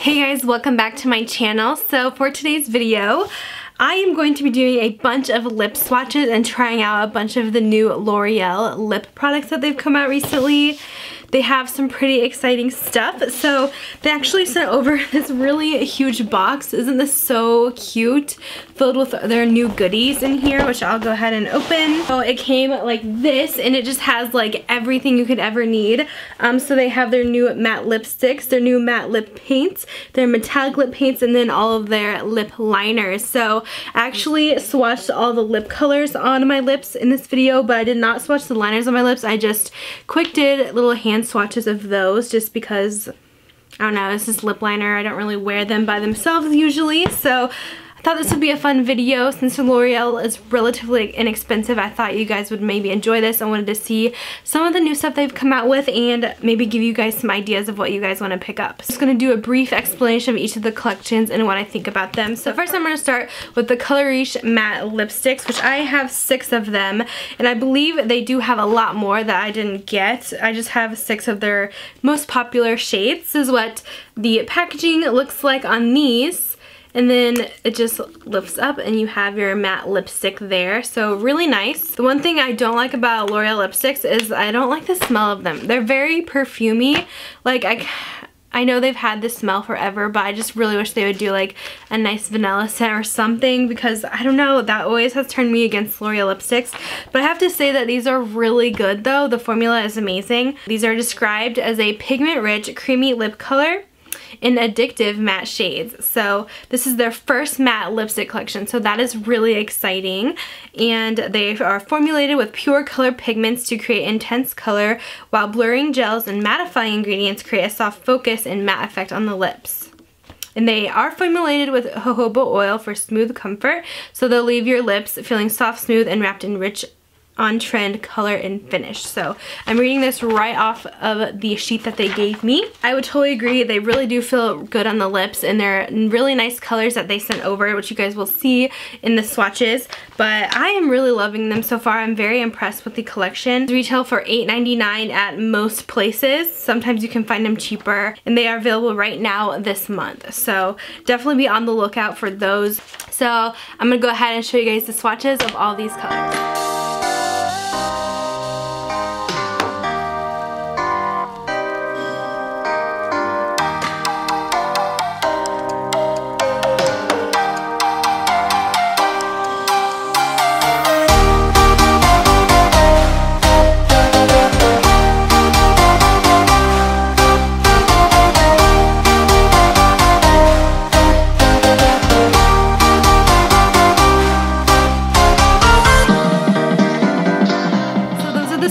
Hey guys, welcome back to my channel. So for today's video, I am going to be doing a bunch of lip swatches and trying out a bunch of the new L'Oreal lip products that they've come out recently. They have some pretty exciting stuff. So they actually sent over this really huge box. Isn't this so cute? Filled with their new goodies in here, which I'll go ahead and open. So it came like this, and it just has like everything you could ever need. So they have their new matte lipsticks, their new matte lip paints, their metallic lip paints, and then all of their lip liners. So I actually swatched all the lip colors on my lips in this video, but I did not swatch the liners on my lips. I just quick did little hand swatches of those just because, I don't know, this is lip liner. I don't really wear them by themselves usually, so I thought this would be a fun video. Since L'Oreal is relatively inexpensive, I thought you guys would maybe enjoy this. I wanted to see some of the new stuff they've come out with and maybe give you guys some ideas of what you guys want to pick up. I'm just going to do a brief explanation of each of the collections and what I think about them. So first I'm going to start with the Colorish matte lipsticks, which I have 6 of them, and I believe they do have a lot more that I didn't get. I just have 6 of their most popular shades. This is what the packaging looks like on these. And then it just lifts up and you have your matte lipstick there. So really nice. The one thing I don't like about L'Oreal lipsticks is I don't like the smell of them. They're very perfumey. Like I know they've had this smell forever, but I just really wish they would do like a nice vanilla scent or something, because I don't know, that always has turned me against L'Oreal lipsticks. But I have to say that these are really good though. The formula is amazing. These are described as a pigment-rich, creamy lip color in addictive matte shades. So this is their first matte lipstick collection, so that is really exciting. And they are formulated with pure color pigments to create intense color, while blurring gels and mattifying ingredients create a soft focus and matte effect on the lips. And they are formulated with jojoba oil for smooth comfort, so they'll leave your lips feeling soft, smooth, and wrapped in rich, on-trend color and finish. So I'm reading this right off of the sheet that they gave me. I would totally agree. They really do feel good on the lips, and they're really nice colors that they sent over, which you guys will see in the swatches. But I am really loving them so far. I'm very impressed with the collection. They retail for $8.99 at most places. Sometimes you can find them cheaper, and they are available right now this month. So definitely be on the lookout for those. So I'm gonna go ahead and show you guys the swatches of all these colors.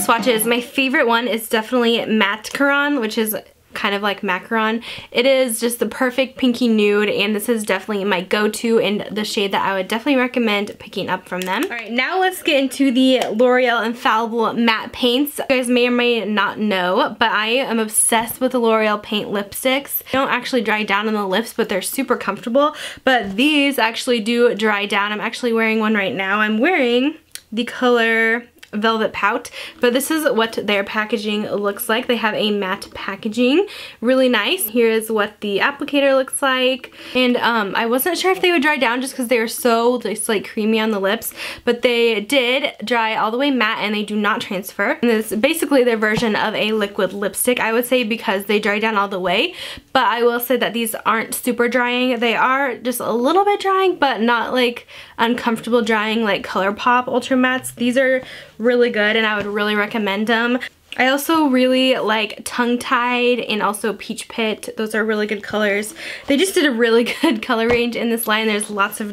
Swatches. My favorite one is definitely Macaron, which is kind of like macaron. It is just the perfect pinky nude, and this is definitely my go-to and the shade that I would definitely recommend picking up from them. Alright, now let's get into the L'Oreal Infallible matte paints. You guys may or may not know, but I am obsessed with the L'Oreal paint lipsticks. They don't actually dry down on the lips, but they're super comfortable. But these actually do dry down. I'm actually wearing one right now. I'm wearing the color Velvet Pout, but this is what their packaging looks like. They have a matte packaging, really nice. Here is what the applicator looks like, and I wasn't sure if they would dry down just because they were so just like creamy on the lips, but they did dry all the way matte and they do not transfer. And this is basically their version of a liquid lipstick, I would say, because they dry down all the way. But I will say that these aren't super drying. They are just a little bit drying, but not like uncomfortable drying like ColourPop Ultra Mattes. These are really good, and I would really recommend them. I also really like Tongue Tied and also Peach Pit. Those are really good colors. They just did a really good color range in this line. There's lots of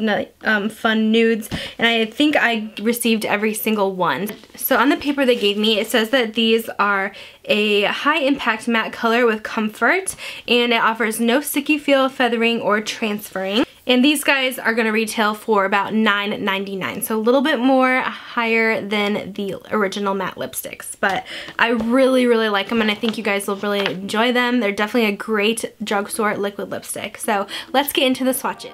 fun nudes, and I think I received every single one. So on the paper they gave me, it says that these are a high impact matte color with comfort, and it offers no sticky feel, feathering, or transferring. And these guys are going to retail for about $9.99, so a little bit more higher than the original matte lipsticks. But I really, really like them, and I think you guys will really enjoy them. They're definitely a great drugstore liquid lipstick. So let's get into the swatches.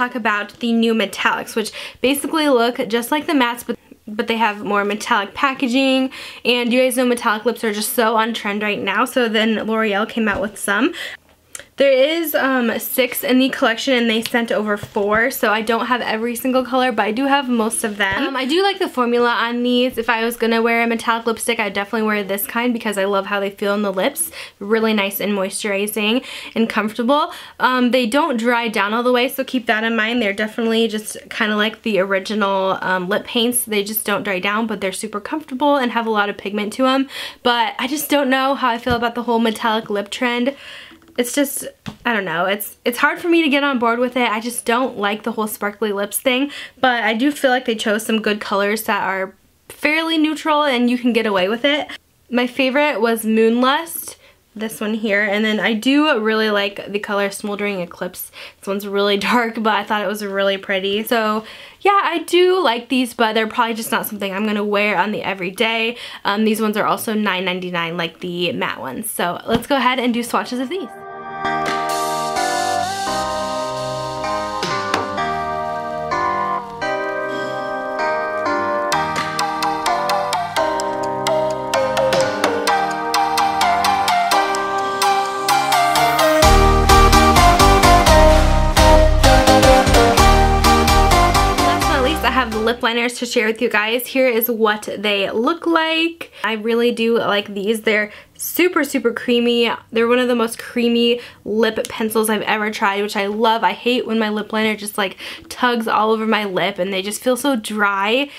talk about the new metallics, which basically look just like the mattes, but they have more metallic packaging. And you guys know metallic lips are just so on trend right now, so then L'Oreal came out with some. There is 6 in the collection and they sent over 4, so I don't have every single color, but I do have most of them. I do like the formula on these. If I was gonna wear a metallic lipstick, I'd definitely wear this kind because I love how they feel in the lips. Really nice and moisturizing and comfortable. They don't dry down all the way, so keep that in mind. They're definitely just kind of like the original lip paints. They just don't dry down, but they're super comfortable and have a lot of pigment to them. But I just don't know how I feel about the whole metallic lip trend. It's just, I don't know, it's hard for me to get on board with it. I just don't like the whole sparkly lips thing, but I do feel like they chose some good colors that are fairly neutral and you can get away with it. My favorite was Moonlust, this one here, and then I do really like the color Smoldering Eclipse. This one's really dark, but I thought it was really pretty. So yeah, I do like these, but they're probably just not something I'm gonna wear on the everyday. These ones are also $9.99 like the matte ones. So let's go ahead and do swatches of these. Lip liners to share with you guys. Here is what they look like. I really do like these. They're super creamy. They're one of the most creamy lip pencils I've ever tried, which I love. I hate when my lip liner just like tugs all over my lip and they just feel so dry.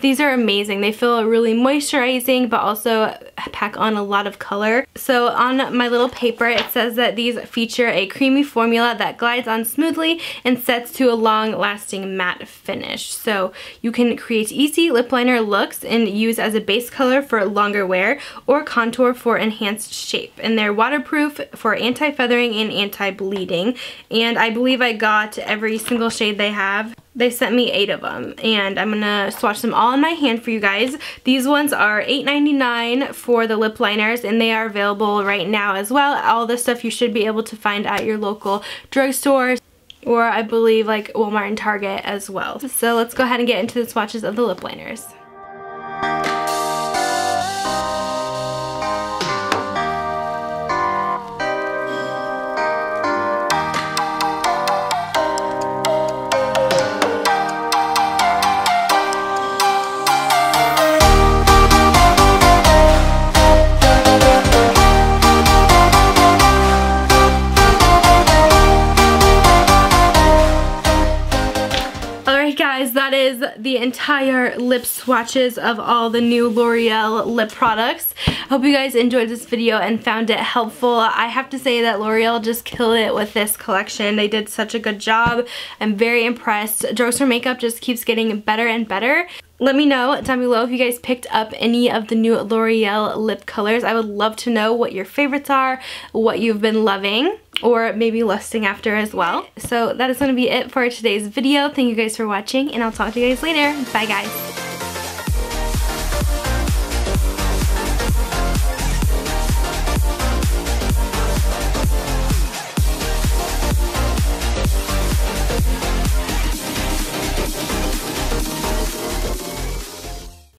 These are amazing. They feel really moisturizing but also pack on a lot of color. So on my little paper it says that these feature a creamy formula that glides on smoothly and sets to a long-lasting matte finish. So you can create easy lip liner looks and use as a base color for longer wear or contour for enhanced shape. And they're waterproof for anti-feathering and anti-bleeding. And I believe I got every single shade they have. They sent me 8 of them and I'm gonna swatch them all in my hand for you guys. These ones are $8.99 for the lip liners and they are available right now as well. All this stuff you should be able to find at your local drugstores or I believe like Walmart and Target as well. So let's go ahead and get into the swatches of the lip liners. Guys, that is the entire lip swatches of all the new L'Oreal lip products. I hope you guys enjoyed this video and found it helpful. I have to say that L'Oreal just killed it with this collection. They did such a good job. I'm very impressed. Drugstore makeup just keeps getting better and better. Let me know down below if you guys picked up any of the new L'Oreal lip colors. I would love to know what your favorites are, what you've been loving, or maybe lusting after as well. So that is going to be it for today's video. Thank you guys for watching, and I'll talk to you guys later. Bye guys.